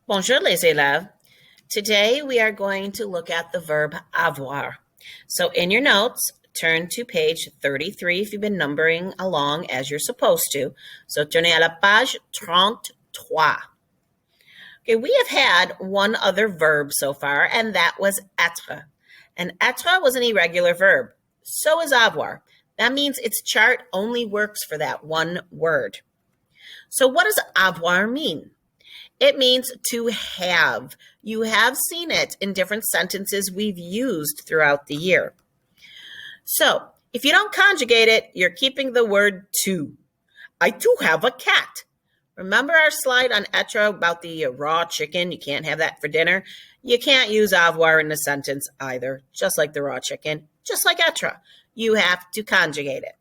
Bonjour les élèves. Today we are going to look at the verb avoir. So in your notes, turn to page 33 if you've been numbering along as you're supposed to. So tournez à la page 33. Okay, we have had one other verb so far, and that was être. And être was an irregular verb. So is avoir. That means its chart only works for that one word. So what does avoir mean? It means to have. You have seen it in different sentences we've used throughout the year. So if you don't conjugate it, you're keeping the word to. I do have a cat. Remember our slide on être about the raw chicken? You can't have that for dinner. You can't use avoir in a sentence either, just like the raw chicken, just like être. You have to conjugate it.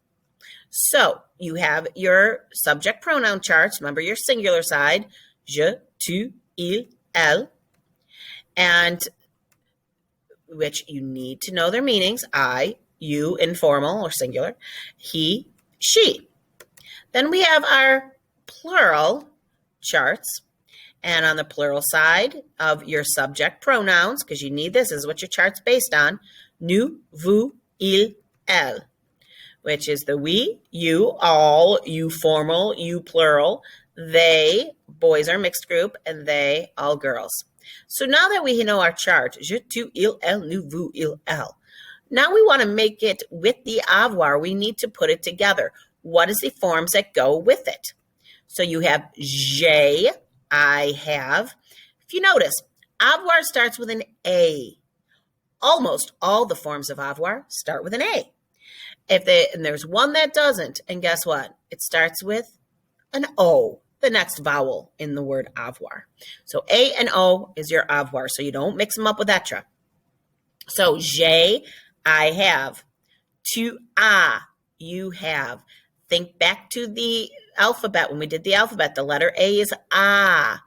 So you have your subject pronoun charts. Remember your singular side. Je, tu, il, elle, and which you need to know their meanings. I, you, informal or singular, he, she. Then we have our plural charts. And on the plural side of your subject pronouns, because you need this is what your chart's based on, nous, vous, il, elle, which is the we, you, all, you formal, you plural, they, boys are mixed group, and they, all girls. So now that we know our chart, je, tu, il, elle, nous, vous, il, elle. Now we want to make it with the avoir. We need to put it together. What is the forms that go with it? So you have j'ai, I have. If you notice, avoir starts with an A. Almost all the forms of avoir start with an A. And there's one that doesn't, and guess what? It starts with an O, the next vowel in the word avoir. So A and O is your avoir, so you don't mix them up with être. So j'ai, I have. Tu as, you have. Think back to the alphabet. When we did the alphabet, the letter A is ah.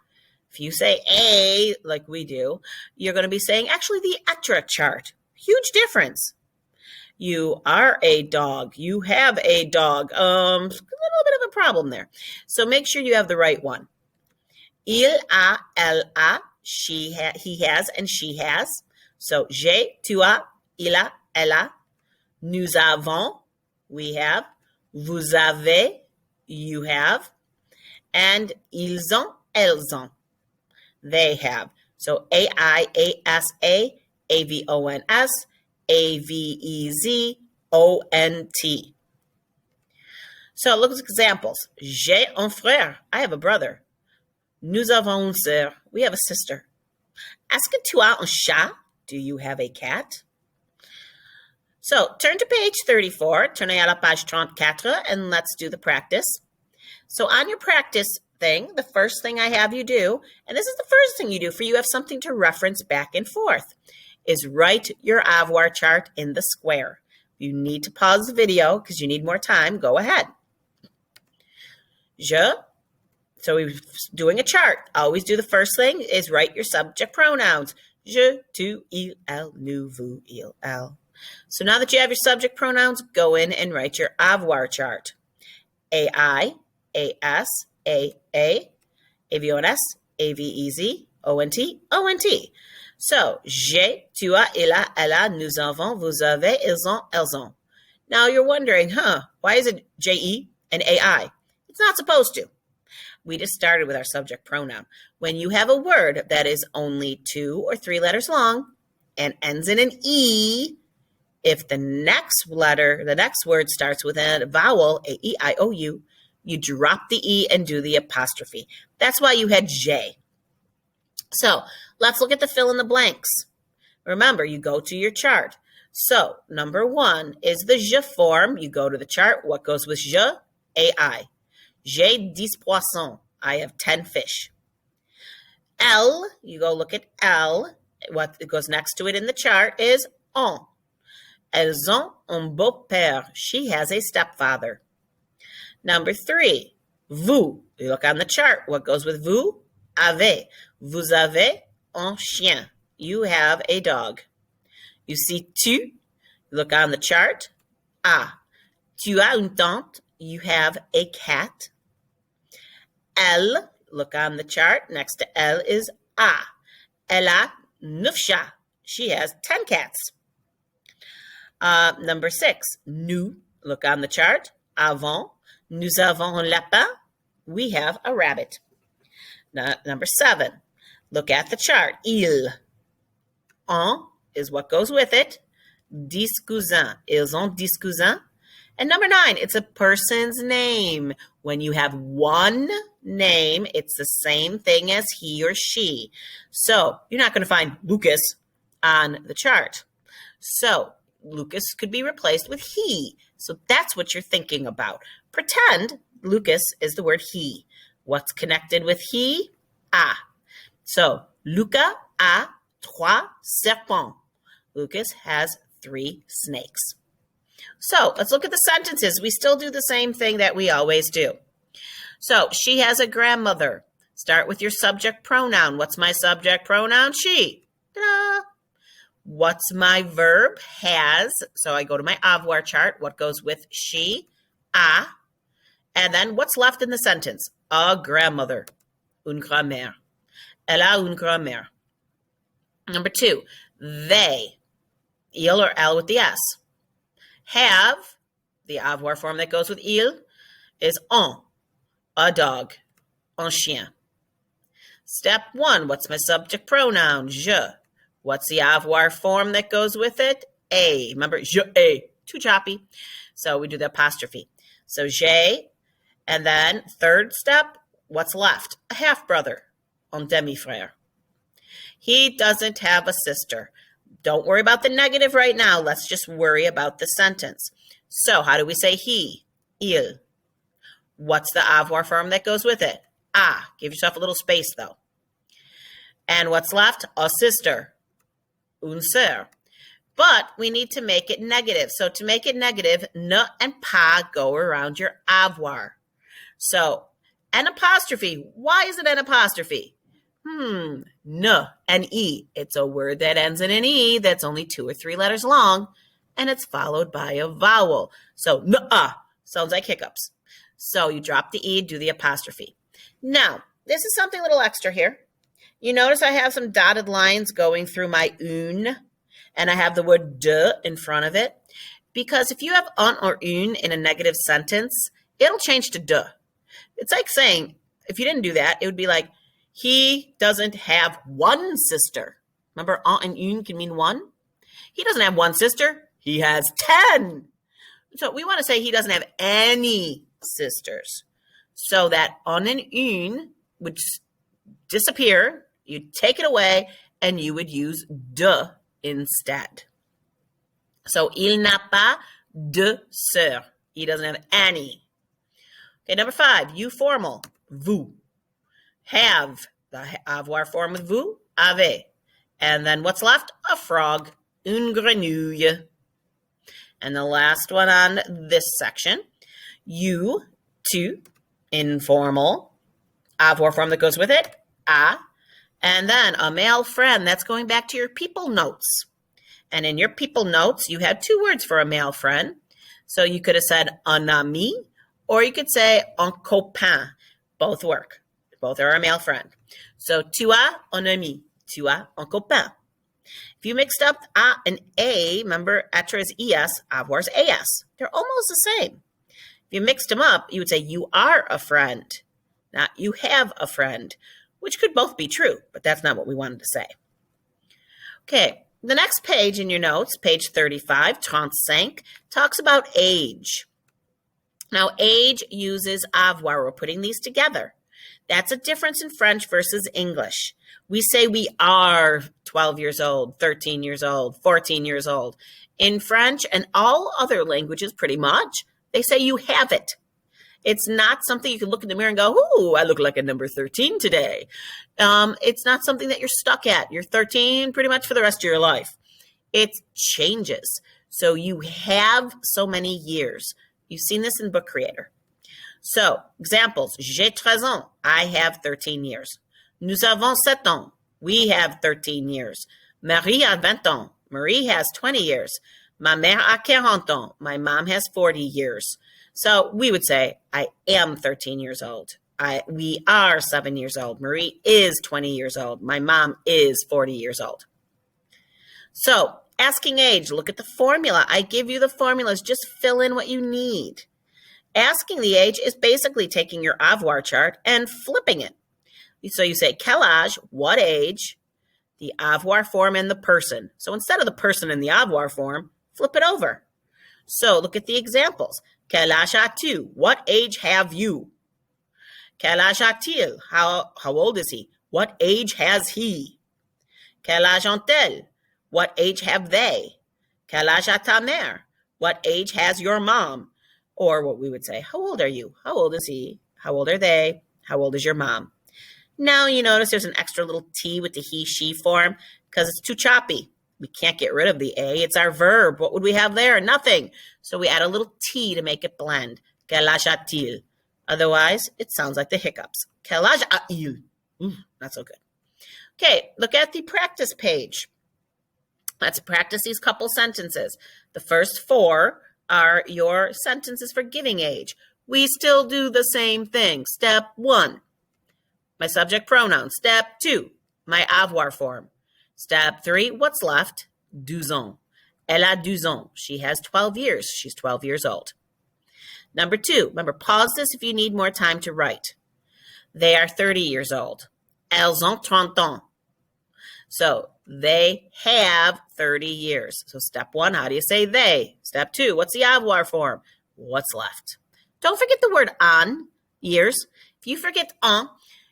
If you say A, like we do, you're going to be saying actually the être chart. Huge difference. You are a dog. You have a dog. A little bit of a problem there. So make sure you have the right one. Il a, elle a, he has, and she has. So j'ai, tu as, il a, elle a. Nous avons, we have. Vous avez, you have. And ils ont, elles ont, they have. So A-I-A-S-A, A-V-O-N-S, A-V-E-Z-O-N-T. So look at examples. J'ai un frère. I have a brother. Nous avons une sœur. We have a sister. Est-ce que tu as un chat? Do you have a cat? So turn to page 34. Tournez à la page 34 and let's do the practice. So on your practice thing, the first thing I have you do, and this is the first thing you do for you have something to reference back and forth, is write your avoir chart in the square. If you need to pause the video because you need more time, go ahead. So we're doing a chart. Always do the first thing is write your subject pronouns. Je, tu, il, elle, nous, vous, il, elle. So now that you have your subject pronouns, go in and write your avoir chart. A-I, A-S, A-A, A-V-O-N-S, A-V-E-Z, O-N-T, O-N-T. So, j'ai, tu as, il a, elle a, nous avons, vous avez, ils ont, elles ont. Now you're wondering, why is it J-E and A-I? It's not supposed to. We just started with our subject pronoun. When you have a word that is only 2 or 3 letters long and ends in an E, if the next word starts with a vowel, A-E-I-O-U, you drop the E and do the apostrophe. That's why you had J. So let's look at the fill in the blanks. Remember, you go to your chart. So number 1 is the je form. You go to the chart. What goes with je? A-I. J'ai 10 poissons. I have 10 fish. Elle, you go look at elle. What goes next to it in the chart is on. Elles ont un beau-père. She has a stepfather. Number 3, vous. You look on the chart. What goes with vous? Avez. Vous avez un chien. You have a dog. You see tu. You look on the chart. Ah. Tu as une tante. You have a cat. Elle. Look on the chart. Next to elle is A. Elle a 9 chats. She has 10 cats. Number 6. Nous, look on the chart. Avons, nous avons un lapin. We have a rabbit. Number 7. Look at the chart. Ils. En is what goes with it. 10 cousins. Ils ont 10 cousins. And number 9, it's a person's name. When you have one name, it's the same thing as he or she. So you're not going to find Lucas on the chart. So Lucas could be replaced with he. So that's what you're thinking about. Pretend Lucas is the word he. What's connected with he? A. So Lucas a 3 serpents. Lucas has 3 snakes. So let's look at the sentences. We still do the same thing that we always do. So she has a grandmother. Start with your subject pronoun. What's my subject pronoun? She. Ta-da. What's my verb? Has. So I go to my avoir chart. What goes with she? A. And then what's left in the sentence? A grandmother. Une grand-mère. Elle a une grand-mère. Number 2, they. Il or elle with the S. Have, the avoir form that goes with il, is un, a dog, un chien. Step 1, what's my subject pronoun? Je. What's the avoir form that goes with it? A. Remember, je ai. Too choppy. So we do the apostrophe. So j'ai, and then third step, what's left? A half-brother, un demi-frère. He doesn't have a sister. Don't worry about the negative right now. Let's just worry about the sentence. So how do we say he? Il. What's the avoir form that goes with it? A. Give yourself a little space, though. And what's left? A sister. Une sœur. But we need to make it negative. So to make it negative, ne and pas go around your avoir. So an apostrophe. Why is it an apostrophe? Ne, an E. It's a word that ends in an E that's only 2 or 3 letters long, and it's followed by a vowel. So, nuh-uh, sounds like hiccups. So you drop the E, do the apostrophe. Now, this is something a little extra here. You notice I have some dotted lines going through my une, and I have the word de in front of it, because if you have un or une in a negative sentence, it'll change to de. It's like saying, if you didn't do that, it would be like, he doesn't have one sister. Remember, un and une can mean one? He doesn't have one sister. He has 10. So we want to say he doesn't have any sisters. So that un and une would disappear. You'd take it away, and you would use de instead. So, il n'a pas de sœurs. He doesn't have any. Okay, number 5, you formal, vous. Have, the avoir form with vous, avez. And then what's left? A frog, une grenouille. And the last one on this section, you, tu, informal, avoir form that goes with it, a. And then a male friend, that's going back to your people notes. And in your people notes, you had 2 words for a male friend. So you could have said un ami, or you could say un copain. Both work. Both are a male friend. So, tu as un ami. Tu as un copain. If you mixed up a and a, remember, être is es, avoir is as. They're almost the same. If you mixed them up, you would say you are a friend, not you have a friend, which could both be true, but that's not what we wanted to say. Okay, the next page in your notes, page 35, 35, talks about age. Now, age uses avoir. We're putting these together. That's a difference in French versus English. We say we are 12 years old, 13 years old, 14 years old. In French and all other languages pretty much, they say you have it. It's not something you can look in the mirror and go, ooh, I look like a number 13 today. It's not something that you're stuck at. You're 13 pretty much for the rest of your life. It changes. So you have so many years. You've seen this in Book Creator. So, examples, j'ai 13 ans, I have 13 years. Nous avons 7 ans, we have 13 years. Marie a 20 ans, Marie has 20 years. Ma mère a 40 ans, my mom has 40 years. So we would say, I am 13 years old. We are 7 years old. Marie is 20 years old. My mom is 40 years old. So, asking age, look at the formula. I give you the formulas. Just fill in what you need. Asking the age is basically taking your avoir chart and flipping it. So you say, quel âge, what age, the avoir form and the person. So instead of the person in the avoir form, flip it over. So look at the examples. Quel âge as-tu? What age have you? Quel âge a-t-il? How old is he? What age has he? Quel âge ont-elles? What age have they? Quel âge a ta mère? What age has your mom? Or what we would say, how old are you? How old is he? How old are they? How old is your mom? Now you notice there's an extra little T with the he, she form because it's too choppy. We can't get rid of the A. It's our verb. What would we have there? Nothing. So we add a little T to make it blend. Quel âge a-t-il? Otherwise, it sounds like the hiccups. Quel âge a-il? Not so good. Okay, look at the practice page. Let's practice these couple sentences. The first 4 are your sentences for giving age. We still do the same thing. Step 1, my subject pronoun. Step 2, my avoir form. Step 3, what's left? 12 ans. Elle a 12 ans. She has 12 years. She's 12 years old. Number 2, remember, pause this if you need more time to write. They are 30 years old. Elles ont 30 ans. So they have 30 years. So step 1, how do you say they? Step 2, what's the avoir form? What's left? Don't forget the word an, years. If you forget en,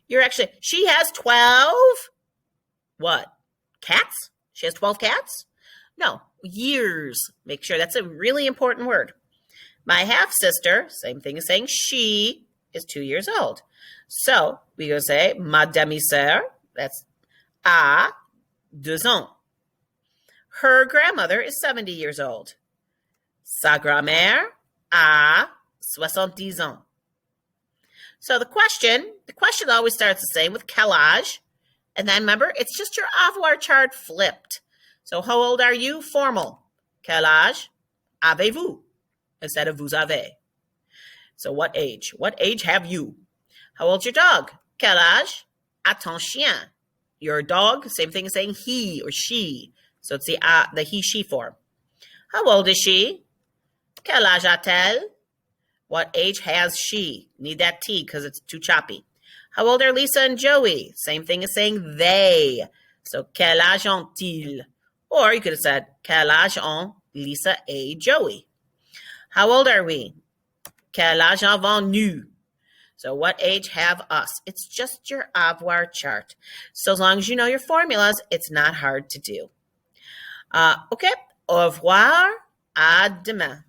you're actually, she has 12, what? Cats? She has 12 cats? No, years. Make sure that's a really important word. My half-sister, same thing as saying she, is 2 years old. So we go say, ma demi-sœur, that's a 2 ans. Her grandmother is 70 years old. Sa grand-mère a 70 ans. So the question always starts the same with quel âge. And then remember, it's just your avoir chart flipped. So how old are you? Formal. Quel âge avez-vous? Instead of vous avez. So what age? What age have you? How old's your dog? Quel âge a ton chien? Your dog, same thing as saying he or she. So it's the he, she form. How old is she? Quel âge a-t-elle? What age has she? Need that T because it's too choppy. How old are Lisa and Joey? Same thing as saying they. So quel âge ont-ils? Or you could have said quel âge ont Lisa et Joey? How old are we? Quel âge avons-nous? So what age have us? It's just your avoir chart. So as long as you know your formulas, it's not hard to do. Okay, au revoir, à demain.